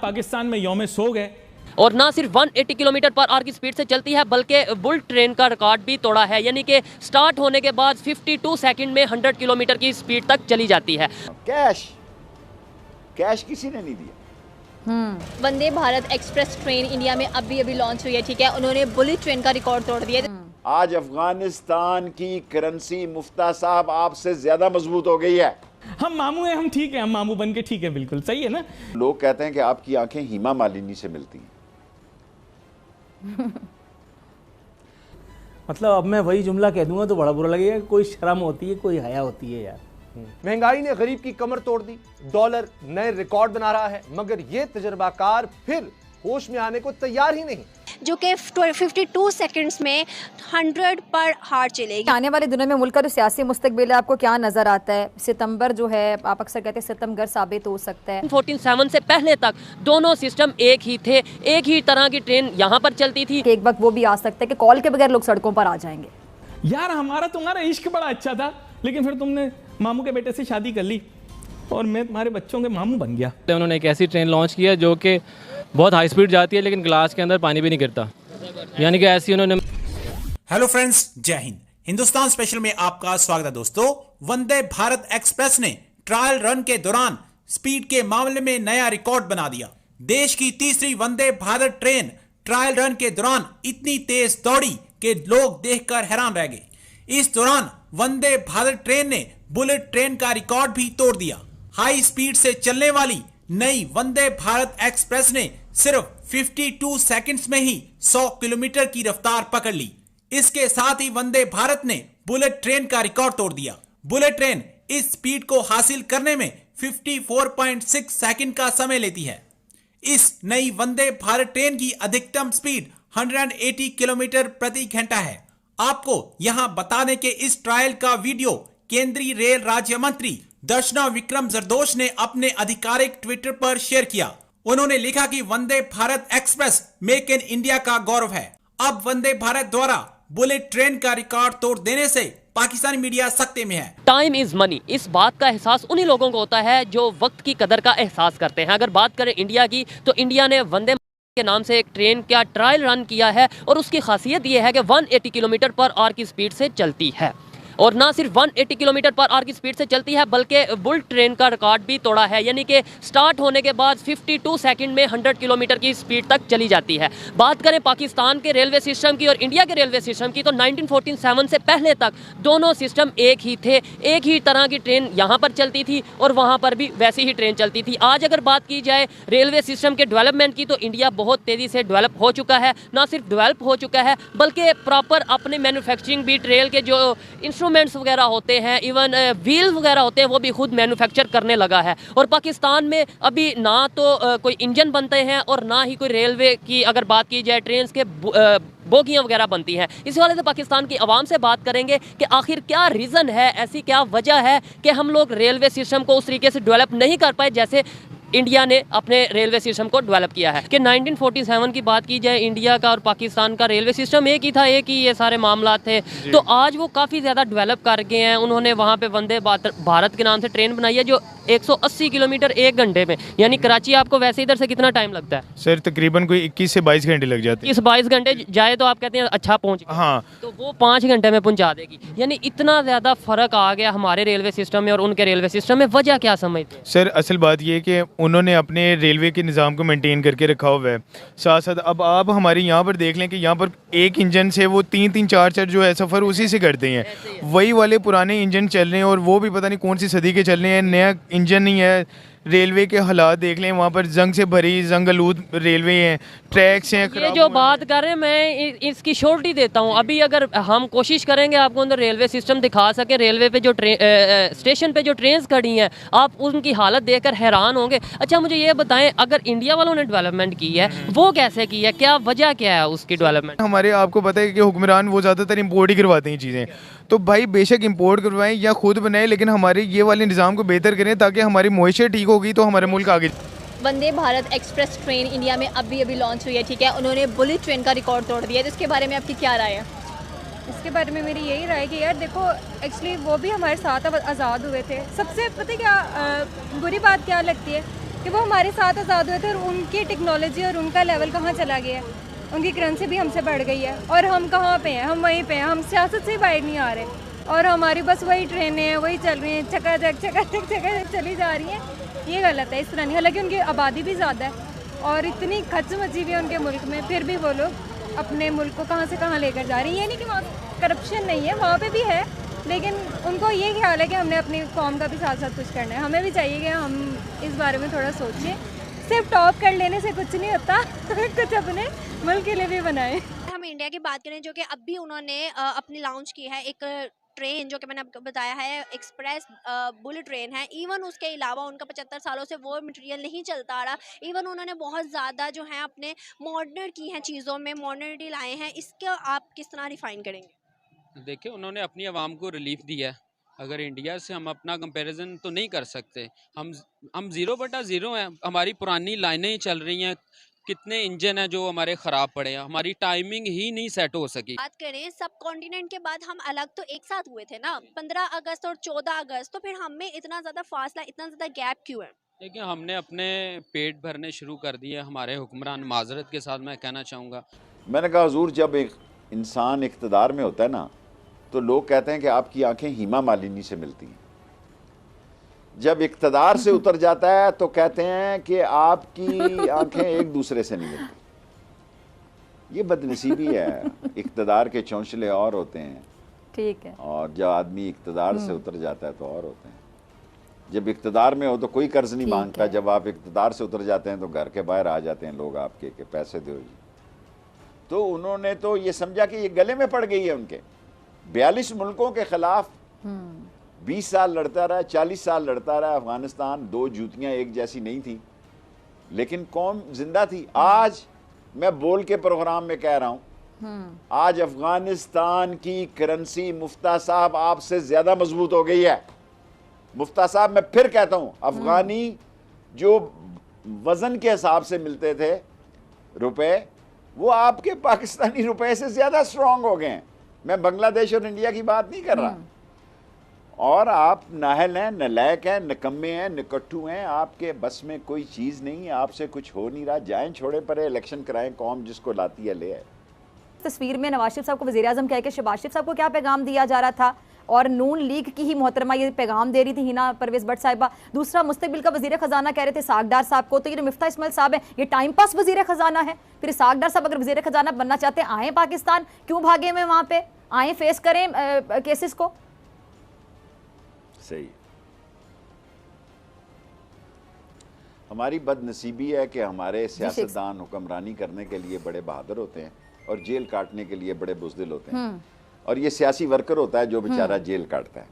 पाकिस्तान में यौम सोग है और ना सिर्फ 180 किलोमीटर पर आवर की स्पीड से चलती है बल्कि बुलेट ट्रेन का रिकॉर्ड भी तोड़ा है, यानी कि स्टार्ट होने के बाद 52 सेकंड में 100 किलोमीटर की स्पीड तक चली जाती है। कैश किसी ने नहीं दिया। वंदे भारत एक्सप्रेस ट्रेन इंडिया में अभी लॉन्च हुई है, ठीक है। उन्होंने बुलेट ट्रेन का रिकॉर्ड तोड़ दिया। आज अफगानिस्तान की करेंसी मुफ्ता साहब आपसे ज्यादा मजबूत हो गई है। हम मामू हैं, हम ठीक है, हम मामू बन के ठीक है, बिल्कुल सही है ना। लोग कहते हैं कि आपकी आंखें हीमा मालिनी से मिलती हैं। मतलब अब मैं वही जुमला कह दूंगा तो बड़ा बुरा लगेगा। कोई शर्म होती है, कोई हया होती है यार। महंगाई ने गरीब की कमर तोड़ दी, डॉलर नए रिकॉर्ड बना रहा है, मगर ये तजर्बाकार फिर होश में आने को तैयार ही नहीं, जो कि 52 सेकंड्स में 100 पर हार चलेगी। आने वाले दिनों में मुल्क का जो सियासी मुस्तकबिल है आपको क्या नजर आता है? सितंबर जो है आप अक्सर कहते हैं सितमगर साबित हो सकता है। 47 से पहले तक दोनों सिस्टम एक ही थे, एक ही तरह की ट्रेन यहाँ पर चलती थी। एक वक्त वो भी आ सकता है कि कॉल के बगैर लोग सड़कों पर आ जाएंगे। यार हमारा तुम्हारा इश्क बड़ा अच्छा था, लेकिन फिर तुमने मामू के बेटे से शादी कर ली और मैं तुम्हारे बच्चों के मामू बन गया। उन्होंने एक ऐसी ट्रेन लॉन्च की है जो कि बहुत हाई स्पीड जाती है लेकिन ग्लास के अंदर पानी भी नहीं गिरता, यानी कि ऐसी उन्होंने। हेलो फ्रेंड्स, जय हिंद। हिंदुस्तान स्पेशल में आपका स्वागत है दोस्तों। वंदे भारत एक्सप्रेस ने ट्रायल रन के दौरान स्पीड के मामले में नया रिकॉर्ड बना दिया। देश की तीसरी Vande Bharat train trial run के दौरान इतनी तेज दौड़ी कि लोग देखकर हैरान रह गए। इस दौरान वंदे भारत ट्रेन ने बुलेट ट्रेन का रिकॉर्ड भी तोड़ दिया। हाई स्पीड से चलने वाली नई वंदे भारत एक्सप्रेस ने सिर्फ 52 सेकंड्स में ही 100 किलोमीटर की रफ्तार पकड़ ली। इसके साथ ही वंदे भारत ने बुलेट ट्रेन का रिकॉर्ड तोड़ दिया। बुलेट ट्रेन इस स्पीड को हासिल करने में 54.6 सेकंड का समय लेती है। इस नई वंदे भारत ट्रेन की अधिकतम स्पीड 180 किलोमीटर प्रति घंटा है। आपको यहां बताने के इस ट्रायल का वीडियो केंद्रीय रेल राज्य मंत्री दर्शना विक्रम जरदोश ने अपने आधिकारिक ट्विटर पर शेयर किया। उन्होंने लिखा कि Vande Bharat express make in India का गौरव है। अब वंदे भारत द्वारा बुलेट ट्रेन का रिकॉर्ड तोड़ देने से पाकिस्तानी मीडिया सख्ते में है। टाइम इज मनी, इस बात का एहसास उन्हीं लोगों को होता है जो वक्त की कदर का एहसास करते हैं। अगर बात करें इंडिया की, तो इंडिया ने वंदे के नाम से एक ट्रेन का ट्रायल रन किया है और उसकी खासियत यह है कि 180 किलोमीटर पर आवर की स्पीड से चलती है। और ना सिर्फ 180 किलोमीटर पर आवर की स्पीड से चलती है बल्कि बुलेट ट्रेन का रिकॉर्ड भी तोड़ा है, यानी कि स्टार्ट होने के बाद 52 सेकंड में 100 किलोमीटर की स्पीड तक चली जाती है। बात करें पाकिस्तान के रेलवे सिस्टम की और इंडिया के रेलवे सिस्टम की, तो 1947 से पहले तक दोनों सिस्टम एक ही थे, एक ही तरह की ट्रेन यहाँ पर चलती थी और वहाँ पर भी वैसी ही ट्रेन चलती थी। आज अगर बात की जाए रेलवे सिस्टम के डेवलपमेंट की, तो इंडिया बहुत तेज़ी से डेवलप हो चुका है। ना सिर्फ डेवलप हो चुका है बल्कि प्रॉपर अपने मैन्युफैक्चरिंग भी, रेल के जो इंस्ट्रूमेंट्स वगैरह होते हैं, इवन व्हील वगैरह होते हैं, वो भी खुद मैन्युफैक्चर करने लगा है। और पाकिस्तान में अभी ना तो कोई इंजन बनते हैं और ना ही कोई रेलवे की अगर बात की जाए ट्रेन के बोगियाँ वगैरह बनती हैं। इस वाले से पाकिस्तान की आवाम से बात करेंगे कि आखिर क्या रीज़न है, ऐसी क्या वजह है कि हम लोग रेलवे सिस्टम को उस तरीके से डेवलप नहीं कर पाए जैसे इंडिया ने अपने रेलवे सिस्टम को डेवलप किया है। कि 1947 की बात की जाए, इंडिया का और पाकिस्तान का रेलवे सिस्टम एक ही था, एक ही ये सारे मामला थे। तो आज वो काफ़ी ज़्यादा डेवलप कर गए हैं। उन्होंने वहाँ पे वंदे भारत के नाम से ट्रेन बनाई है जो 180 किलोमीटर 1 घंटे में, यानी कराची आपको वैसे इधर से कितना टाइम लगता है? सर तकरीबन कोई 21 से 22 घंटे लग जाते हैं। 22 घंटे जाए तो आप कहते हैं अच्छा पहुँच, हाँ, तो वो 5 घंटे में पहुँचा देगी। यानी इतना ज़्यादा फ़र्क आ गया हमारे रेलवे सिस्टम में और उनके रेलवे सिस्टम में। वजह क्या समझते हैं? सर असल बात ये है कि उन्होंने अपने रेलवे के निज़ाम को मेंटेन करके रखा हुआ है। साथ साथ अब आप हमारे यहाँ पर देख लें कि यहाँ पर एक इंजन से वो 3-3 4-4 जो है सफ़र उसी से करते हैं। वही वाले पुराने इंजन चल रहे हैं और वो भी पता नहीं कौन सी सदी के चल रहे हैं, नया इंजन नहीं है। रेलवे के हालात देख लें, वहाँ पर जंग से भरी जंग आलूद रेलवे हैं, ट्रैक्स हैं। ये जो बात कर रहे हैं मैं इसकी श्योरिटी देता हूँ। अभी अगर हम कोशिश करेंगे आपको अंदर रेलवे सिस्टम दिखा सके, रेलवे पे जो स्टेशन पे जो ट्रेन खड़ी हैं, आप उनकी हालत देखकर हैरान होंगे। अच्छा मुझे ये बताएं, अगर इंडिया वालों ने डेवलपमेंट की है वो कैसे की है, क्या वजह क्या है उसकी डेवलपमेंट? हमारे आपको पता है कि हुक्मरान वो ज़्यादातर इम्पोर्ट ही करवाते हैं चीज़ें। तो भाई बेशक इंपोर्ट करवाएं या खुद बनाएं, लेकिन हमारे ये वाले निज़ाम को बेहतर करें ताकि हमारी मुआशे ठीक होगी तो हमारे मुल्क आगे। वंदे भारत एक्सप्रेस ट्रेन इंडिया में अभी लॉन्च हुई है, ठीक है। उन्होंने बुलेट ट्रेन का रिकॉर्ड तोड़ दिया है, तो इसके बारे में आपकी क्या राय है? इसके बारे में मेरी यही राय है कि यार देखो, एक्चुअली वो भी हमारे साथ अब आज़ाद हुए थे। सबसे पता है क्या बुरी बात क्या लगती है कि वो हमारे साथ आज़ाद हुए थे और उनकी टेक्नोलॉजी और उनका लेवल कहाँ चला गया है, उनकी करेंसी भी हमसे बढ़ गई है और हम कहाँ पे हैं, हम वहीं पे हैं, हम सियासत से बाहर नहीं आ रहे और हमारी बस वही ट्रेनें हैं, वही चल रही हैं, चकाचक चली जा रही हैं। ये गलत है, इस तरह नहीं। हालांकि उनकी आबादी भी ज़्यादा है और इतनी खच मची हुई है उनके मुल्क में, फिर भी वो लोग अपने मुल्क को कहाँ से कहाँ लेकर जा रही हैं। ये नहीं कि वहाँ करप्शन नहीं है, वहाँ पे भी है, लेकिन उनको ये ख्याल है कि हमने अपनी कौम का भी साथ साथ कुछ करना है। हमें भी चाहिए कि हम इस बारे में थोड़ा सोचें, सिर्फ टॉप कर लेने से कुछ नहीं होता, कुछ अपने मुल्क के लिए भी बनाएं। हम इंडिया की बात करें, जो कि अब भी उन्होंने अपनी लॉन्च की है एक ट्रेन, जो कि मैंने आपको बताया है एक्सप्रेस बुलेट ट्रेन है। इवन उसके अलावा उनका 75 सालों से वो मटेरियल नहीं चलता आ रहा। इवन उन्होंने बहुत ज़्यादा जो है अपने मॉडर्न की हैं चीज़ों में मॉडर्निटी लाए हैं। इसको आप किस तरह रिफ़ाइन करेंगे? देखिए, उन्होंने अपनी आवाम को रिलीफ दिया है। अगर इंडिया से हम अपना कंपैरिजन तो नहीं कर सकते, हम 0/0 हैं। हमारी पुरानी लाइनें ही चल रही हैं, कितने इंजन हैं जो हमारे ख़राब पड़े हैं, हमारी टाइमिंग ही नहीं सेट हो सकी। बात करें सब कॉन्टिनेंट के बाद हम अलग तो एक साथ हुए थे ना, 15 अगस्त और 14 अगस्त, तो फिर हमें इतना ज़्यादा फासला, इतना ज़्यादा गैप क्यों है? देखिए, हमने अपने पेट भरने शुरू कर दिए हमारे हुक्मरान। माजरत के साथ मैं कहना चाहूँगा, मैंने कहा हुजूर, जब एक इंसान इक़्तिदार में होता है ना, तो लोग कहते हैं कि आपकी आंखें हीमा मालिनी से मिलती हैं। जब इक़्तिदार से उतर जाता है तो कहते हैं कि आपकी आंखें एक दूसरे से नहीं मिलती। ये बदनसीबी है। इक़्तिदार के चौंसले और होते हैं, ठीक है, और जब आदमी इक़्तिदार से उतर जाता है तो और होते हैं। जब इक़्तिदार में हो तो कोई कर्ज नहीं मांगता, जब आप इक़्तिदार से उतर जाते हैं तो घर के बाहर आ जाते हैं लोग आपके कि पैसे दो जी। तो उन्होंने तो ये समझा कि ये गले में पड़ गई है उनके। 42 मुल्कों के खिलाफ 20 साल लड़ता रहा, 40 साल लड़ता रहा अफगानिस्तान। 2 जूतियां एक जैसी नहीं थी, लेकिन कौम जिंदा थी। आज मैं बोल के प्रोग्राम में कह रहा हूं, आज अफगानिस्तान की करेंसी मुफ्ता साहब आपसे ज्यादा मजबूत हो गई है। मुफ्ता साहब, मैं फिर कहता हूं, अफगानी जो वजन के हिसाब से मिलते थे रुपए, वो आपके पाकिस्तानी रुपए से ज्यादा स्ट्रांग हो गए हैं। मैं बांग्लादेश और इंडिया की बात नहीं कर रहा। और आप नाहल हैं, नलायक हैं, निकम्मे हैं, निकट्ठू हैं, आपके बस में कोई चीज़ नहीं है, आपसे कुछ हो नहीं रहा। जाएं, छोड़े परे, इलेक्शन कराएं, कौम जिसको लाती है ले आए। तस्वीर में नवाज शरीफ साहब को वज़ीर आज़म कह के शहबाज शरीफ साहब को क्या पैगाम दिया जा रहा था, और नून लीग की ही मोहतरमा ये पैगाम दे रही थी हिना परवेज़ भट्ट साहिबा। दूसरा, मुस्तकबिल का वज़ीर ख़जाना कह रहे थे सागडार साहब को। तो ये मिफ्ता इस्माइल साहब है, ये टाइम पास वज़ीर ख़जाना है। फिर सागडार साहब अगर वज़ीर ख़जाना बनना चाहते हैं, आए पाकिस्तान, क्यों भागे हुए वहाँ पे, आए फेस करें केसेस को। सही। हमारी बदनसीबी है कि हमारे सियासतदान हुक्मरानी करने के लिए बड़े बहादुर होते हैं और जेल काटने के लिए बड़े बुज़दिल होते हैं। और ये सियासी वर्कर होता है जो बेचारा जेल काटता है।